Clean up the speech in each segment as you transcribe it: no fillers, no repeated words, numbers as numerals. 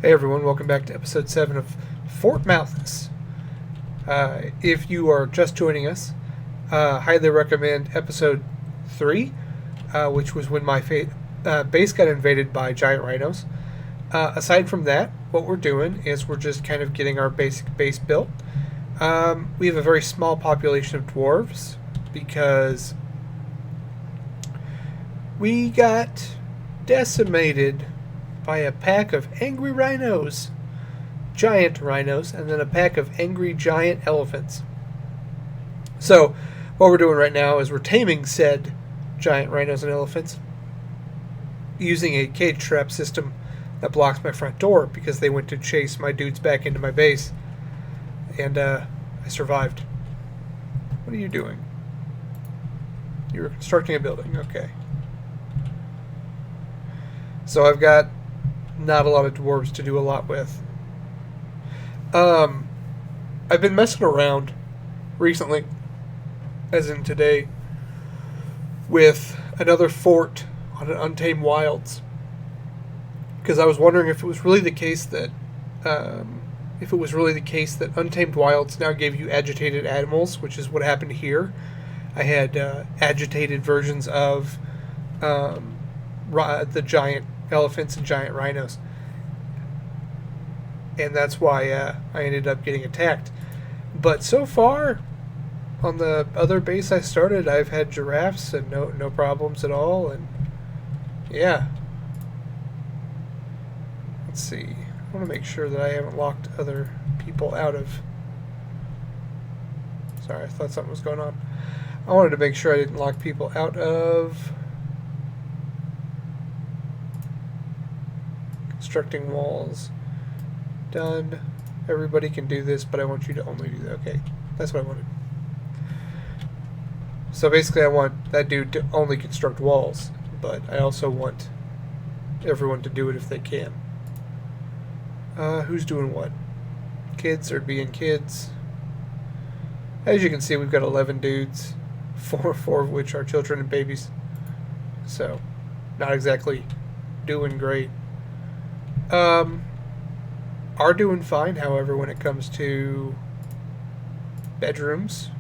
Hey everyone, welcome back to episode 7 of Fort Malthus. If you are just joining us, highly recommend episode 3, which was when my base got invaded by giant rhinos. Aside from that, what we're doing is we're just kind of getting our basic base built. We have a very small population of dwarves because we got decimated by a pack of angry rhinos, giant rhinos, and then a pack of angry giant elephants. So what we're doing right now is we're taming said giant rhinos and elephants using a cage trap system that blocks my front door because they went to chase my dudes back into my base, and I survived. What are you doing? You were constructing a building. Okay. So I've got not a lot of dwarves to do a lot with. I've been messing around recently, as in today, with another fort on an Untamed Wilds, because I was wondering if it was really the case that Untamed Wilds now gave you agitated animals, which is what happened here. I had agitated versions of the giant elephants and giant rhinos, and that's why I ended up getting attacked. But so far, on the other base I started, I've had giraffes and no problems at all. And yeah, let's see. I want to make sure that I haven't locked other people out of. Sorry, I thought something was going on. I wanted to make sure I didn't lock people out of constructing walls. Done. Everybody can do this, but I want you to only do that. Okay, that's what I wanted. So basically I want that dude to only construct walls, but I also want everyone to do it if they can. Who's doing what? Kids are being kids. As you can see, we've got 11 dudes, four of which are children and babies. So, not exactly doing great. Are doing fine, however, when it comes to bedrooms.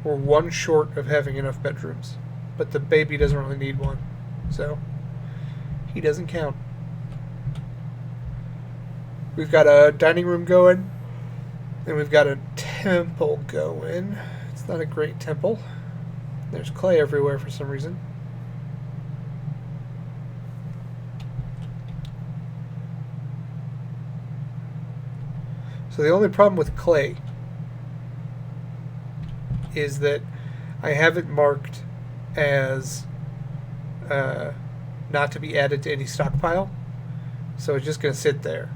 We're one short of having enough bedrooms, but the baby doesn't really need one, so he doesn't count. We've got a dining room going, and we've got a temple going. It's not a great temple. There's clay everywhere for some reason. So the only problem with clay is that I have it marked as not to be added to any stockpile. So it's just going to sit there,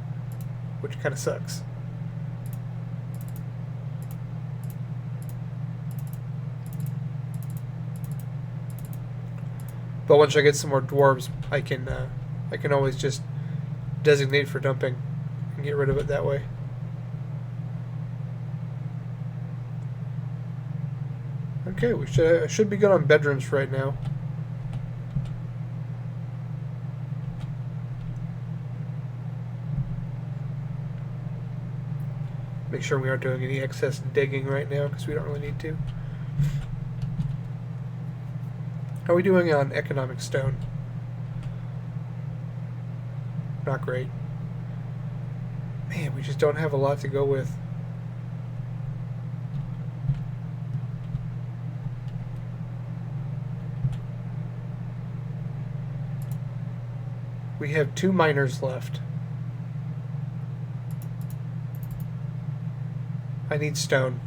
which kind of sucks. But once I get some more dwarves, I can always just designate for dumping and get rid of it that way. Okay, we should be good on bedrooms right now. Make sure we aren't doing any excess digging right now because we don't really need to. How are we doing on economic stone? Not great. Man, we just don't have a lot to go with. We have 2 miners left. I need stone,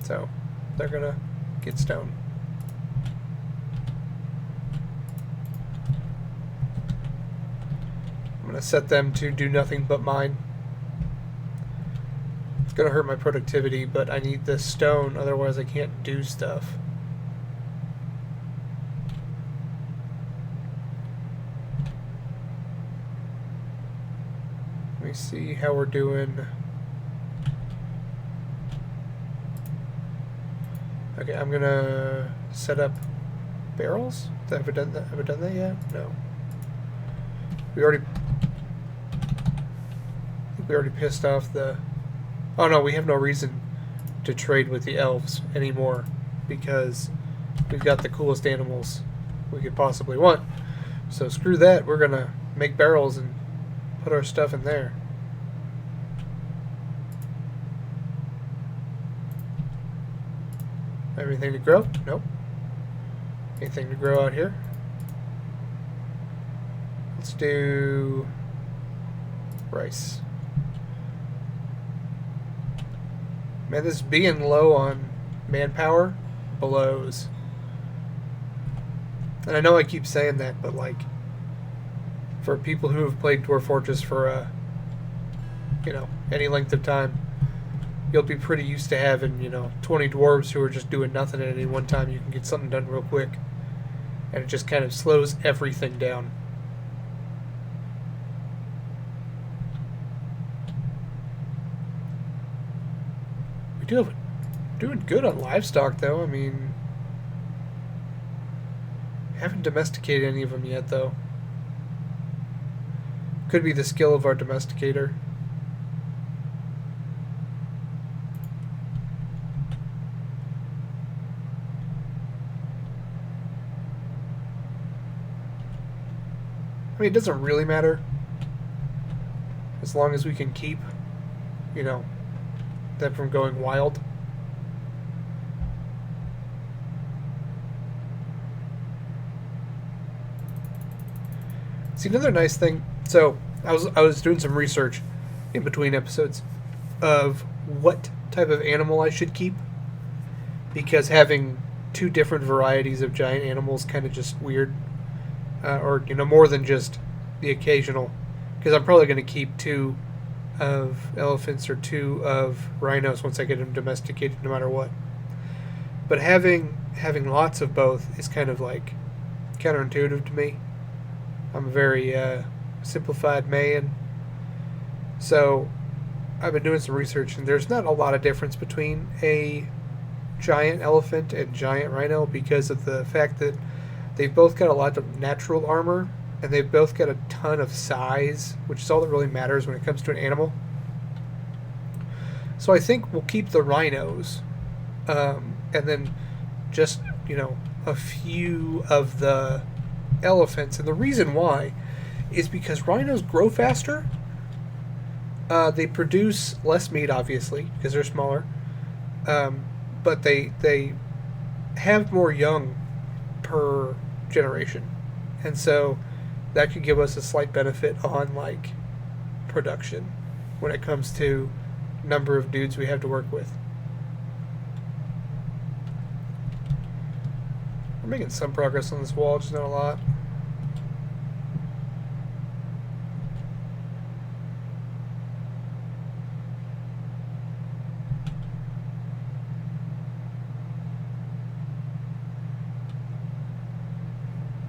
so they're gonna get stone. I'm gonna set them to do nothing but mine. It's gonna hurt my productivity, but I need this stone, otherwise I can't do stuff. Let me see how we're doing. Okay, I'm gonna set up barrels. Have I done that yet? No. We already... I think we already pissed off the... Oh no, we have no reason to trade with the elves anymore because we've got the coolest animals we could possibly want. So screw that, we're gonna make barrels and put our stuff in there. Anything to grow? Nope. Anything to grow out here? Let's do rice. Man, this being low on manpower blows. And I know I keep saying that, but like, for people who have played Dwarf Fortress for, you know, any length of time, you'll be pretty used to having, you know, 20 dwarves who are just doing nothing at any one time. You can get something done real quick. And it just kind of slows everything down. We do have doing good on livestock, though. I mean, haven't domesticated any of them yet, though. Could be the skill of our domesticator. I mean, it doesn't really matter as long as we can keep, you know, them from going wild. See, another nice thing. So I was doing some research in between episodes of what type of animal I should keep, because having two different varieties of giant animals kind of just weird. Or, you know, more than just the occasional. Because I'm probably going to keep 2 of elephants or 2 of rhinos once I get them domesticated, no matter what. But having lots of both is kind of like counterintuitive to me. I'm a very simplified man. So I've been doing some research, and there's not a lot of difference between a giant elephant and giant rhino because of the fact that they've both got a lot of natural armor, and they've both got a ton of size, which is all that really matters when it comes to an animal. So I think we'll keep the rhinos, and then just, you know, a few of the elephants. And the reason why is because rhinos grow faster. They produce less meat, obviously, because they're smaller. But they have more young per generation, and so that could give us a slight benefit on like production when it comes to number of dudes we have to work with. We're making some progress on this wall, just not a lot.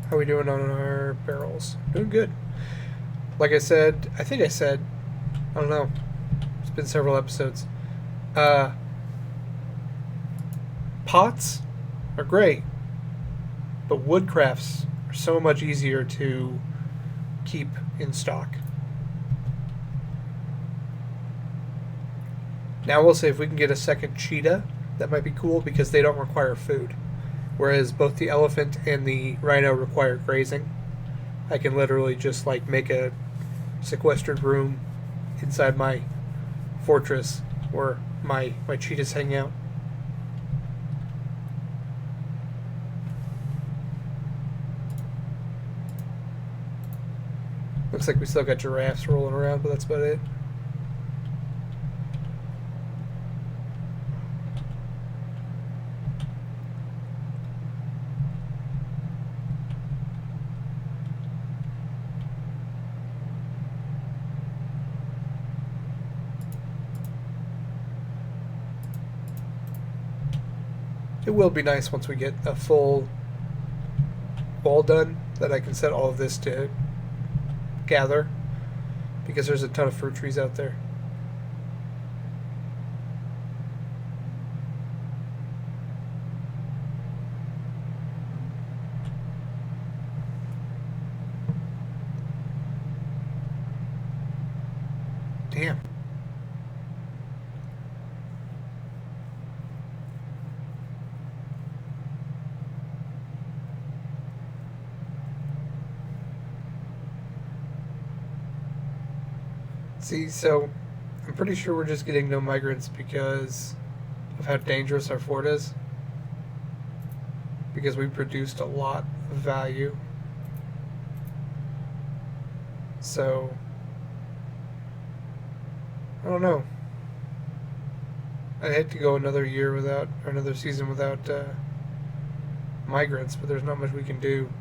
How are we doing on our barrels? Doing good. Like I said, I think I said, I don't know, it's been several episodes. Pots are great, but wood crafts are so much easier to keep in stock. Now we'll say if we can get a second cheetah, that might be cool because they don't require food. Whereas both the elephant and the rhino require grazing. I can literally just like make a sequestered room inside my fortress where my cheetahs hang out. Looks like we still got giraffes rolling around, but that's about it. It will be nice once we get a full wall done that I can set all of this to gather, because there's a ton of fruit trees out there. Damn. See, so I'm pretty sure we're just getting no migrants because of how dangerous our fort is. Because we produced a lot of value. So, I don't know. I'd hate to go another year without, or another season without migrants, but there's not much we can do.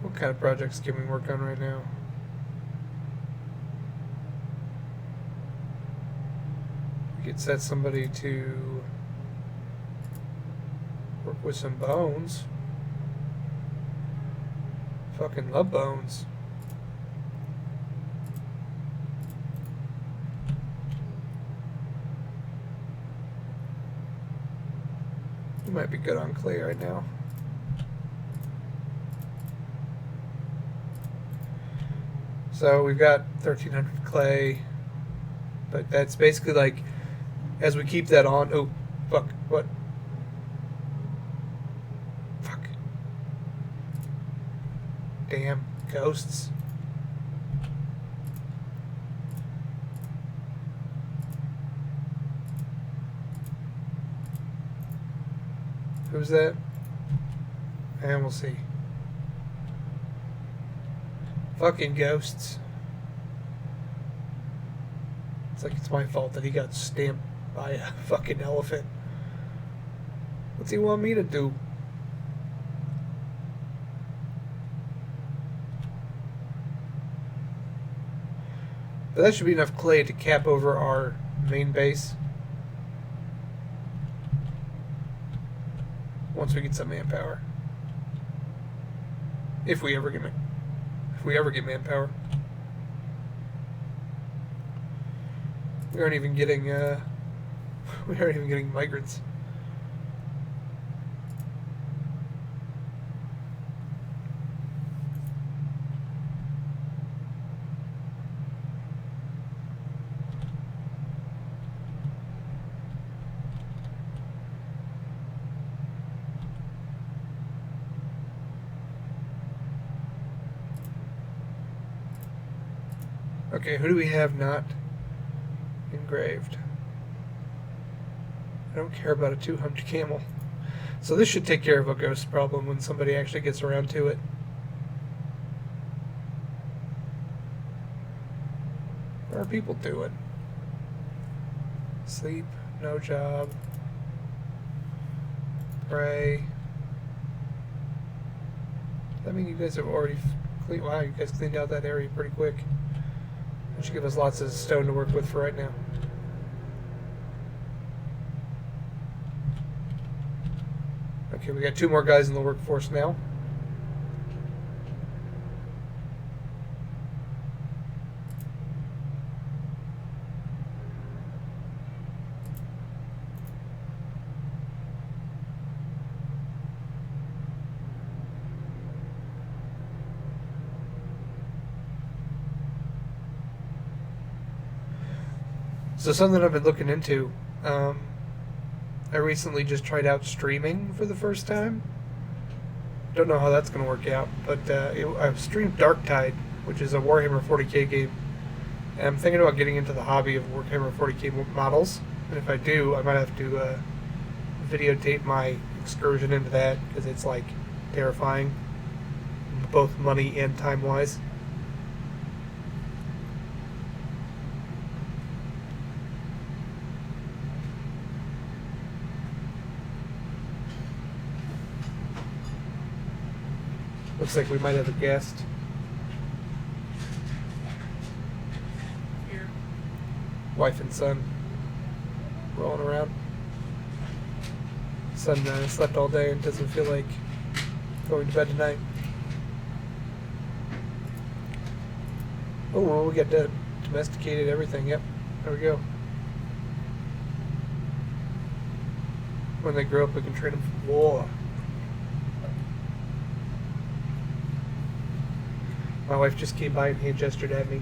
What kind of projects can we work on right now? We could set somebody to work with some bones. Fucking love bones. You might be good on clay right now. So we've got 1,300 clay, but that's basically like, as we keep that on, oh, fuck, what? Fuck. Damn, ghosts. Who's that? And we'll see. Fucking ghosts. It's like it's my fault that he got stamped by a fucking elephant. What's he want me to do? But that should be enough clay to cap over our main base. Once we get some manpower. If we ever get manpower. We aren't even getting migrants. Okay, who do we have not engraved? I don't care about a 2-humped camel. So this should take care of a ghost problem when somebody actually gets around to it. What are people doing? Sleep, no job, pray. I mean, you guys have already cleaned. Wow, you guys cleaned out that area pretty quick. That should give us lots of stone to work with for right now. Okay, we got 2 more guys in the workforce now. So something I've been looking into, I recently just tried out streaming for the first time. Don't know how that's going to work out, but I've streamed Darktide, which is a Warhammer 40k game. And I'm thinking about getting into the hobby of Warhammer 40k models. And if I do, I might have to videotape my excursion into that, because it's like terrifying, both money and time-wise. Looks like we might have a guest. Here. Wife and son rolling around. Son slept all day and doesn't feel like going to bed tonight. Oh, well, we got domesticated everything. Yep, there we go. When they grow up, we can train them for war. My wife just came by and hand gestured at me.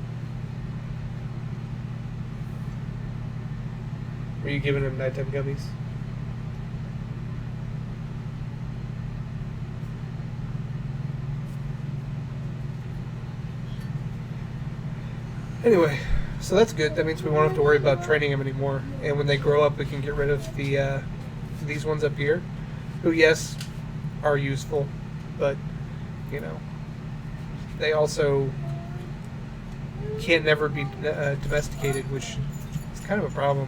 Were you giving him nighttime gummies? Anyway, so that's good. That means we won't have to worry about training them anymore. And when they grow up, we can get rid of the these ones up here, who, yes, are useful, but, you know, they also can't never be domesticated, which is kind of a problem.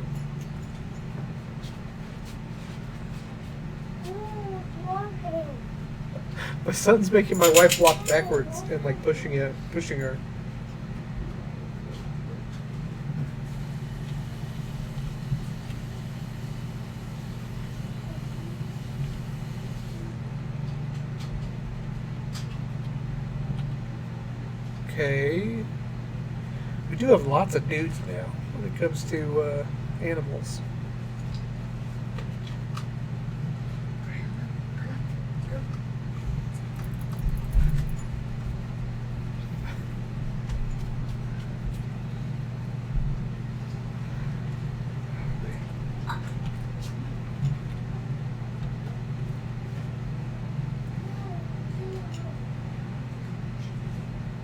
My son's making my wife walk backwards and like pushing her. Okay. We do have lots of dudes now when it comes to animals.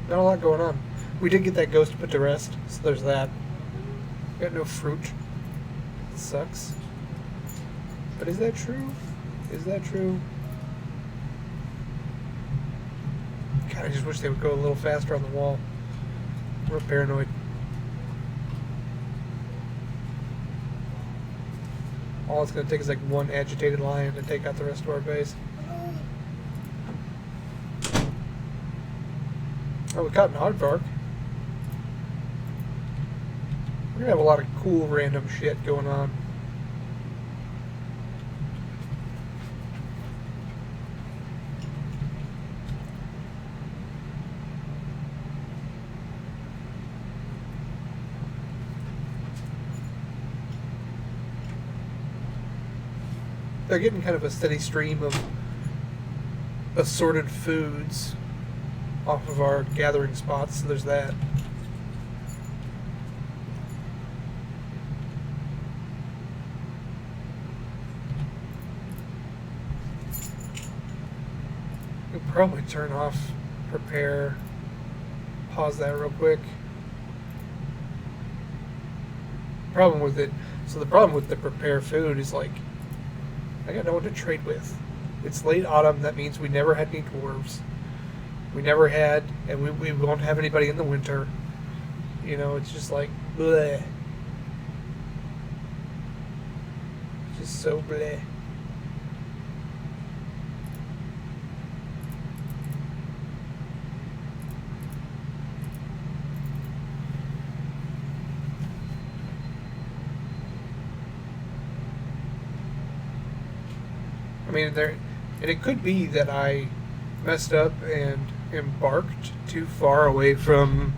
Not a lot going on. We did get that ghost put to rest, so there's that. Got no fruit. It sucks. But is that true? Is that true? God, I just wish they would go a little faster on the wall. I'm real paranoid. All it's going to take is like one agitated lion to take out the rest of our base. Oh, we caught an aardvark. We're gonna have a lot of cool random shit going on. They're getting kind of a steady stream of assorted foods off of our gathering spots, so there's that. We'll probably turn off prepare, pause that real quick. Problem with it, so the problem with the prepare food is like, I got no one to trade with. It's late autumn, that means we never had any dwarves. We never had, and we won't have anybody in the winter. You know, it's just like, bleh. Just so bleh. I mean, and it could be that I messed up and embarked too far away from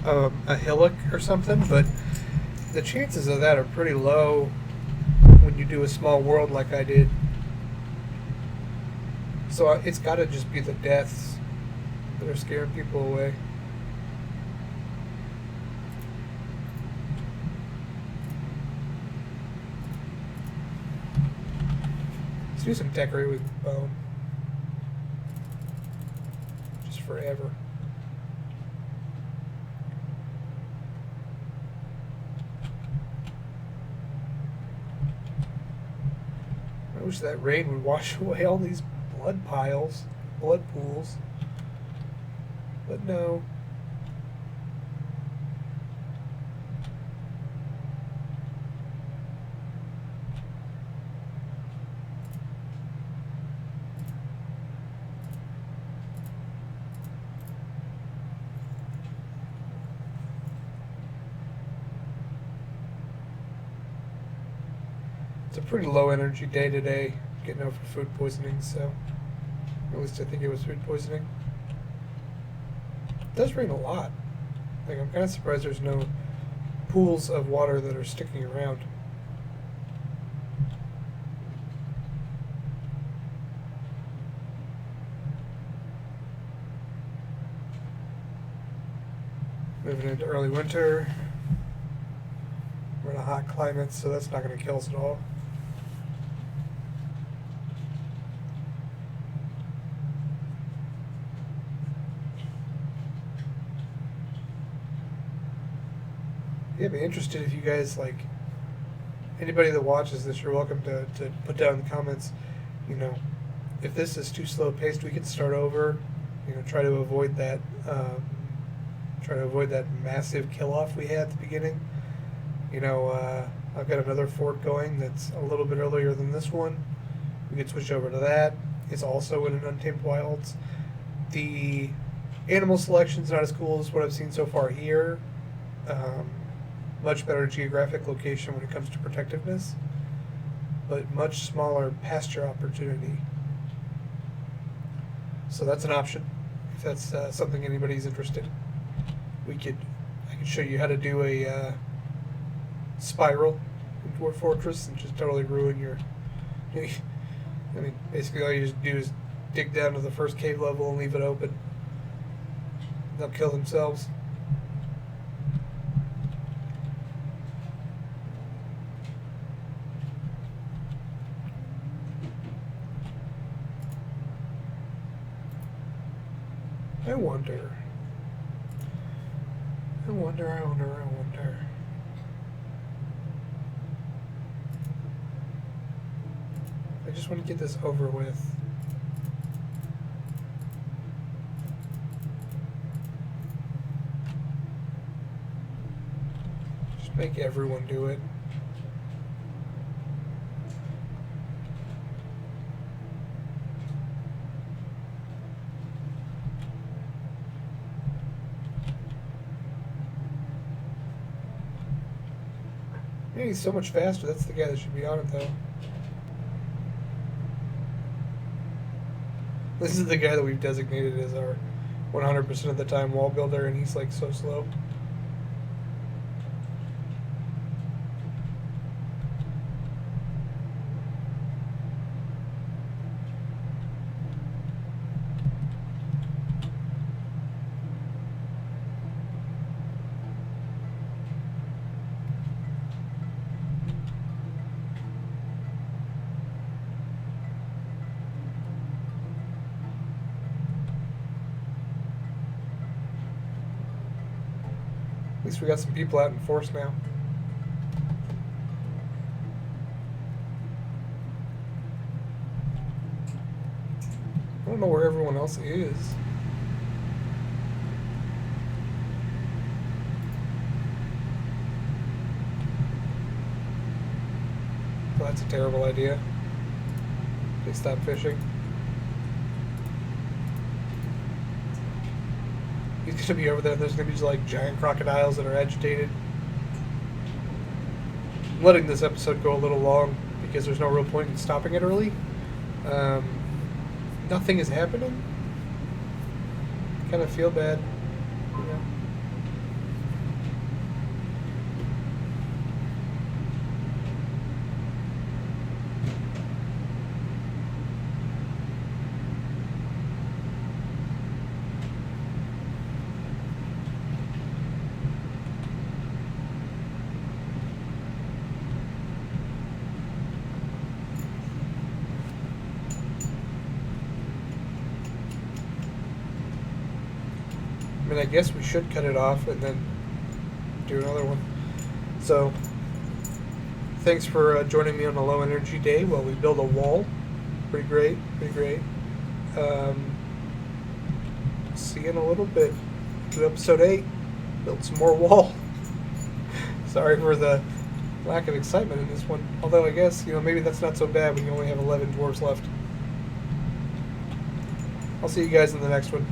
a hillock or something, but the chances of that are pretty low when you do a small world like I did. So it's got to just be the deaths that are scaring people away. Let's do some decorate with bone. Just forever. I wish that rain would wash away all these blood piles, blood pools. But no. It's a pretty low energy day today, getting over food poisoning, so at least I think it was food poisoning. It does rain a lot. Like, I'm kind of surprised there's no pools of water that are sticking around. Moving into early winter. We're in a hot climate, so that's not going to kill us at all. Yeah, I'd be interested if you guys, like, anybody that watches this, you're welcome to put down in the comments, you know, if this is too slow paced, we can start over, you know, try to avoid that massive kill off we had at the beginning. You know, I've got another fort going that's a little bit earlier than this one. We could switch over to that. It's also in an Untamed Wilds. The animal selection's not as cool as what I've seen so far here. Much better geographic location when it comes to protectiveness, but much smaller pasture opportunity. So that's an option if that's something anybody's interested. I could show you how to do a spiral in Dwarf Fortress and just totally ruin your. I mean, basically all you just do is dig down to the first cave level and leave it open. They'll kill themselves. I wonder. I just want to get this over with. Just make everyone do it. Yeah, he's so much faster. That's the guy that should be on it, though. This is the guy that we've designated as our 100% of the time wall builder, and he's like so slow. At least we got some people out in force now. I don't know where everyone else is. Well, that's a terrible idea. Please stop fishing. He's going to be over there. There's going to be like giant crocodiles that are agitated. I'm letting this episode go a little long because there's no real point in stopping it early. Nothing is happening. Kind of feel bad, you know. I mean, I guess we should cut it off and then do another one. So, thanks for joining me on a low energy day while we build a wall. Pretty great, pretty great. See you in a little bit. Do episode 8. Build some more wall. Sorry for the lack of excitement in this one. Although I guess, you know, maybe that's not so bad when you only have 11 dwarves left. I'll see you guys in the next one.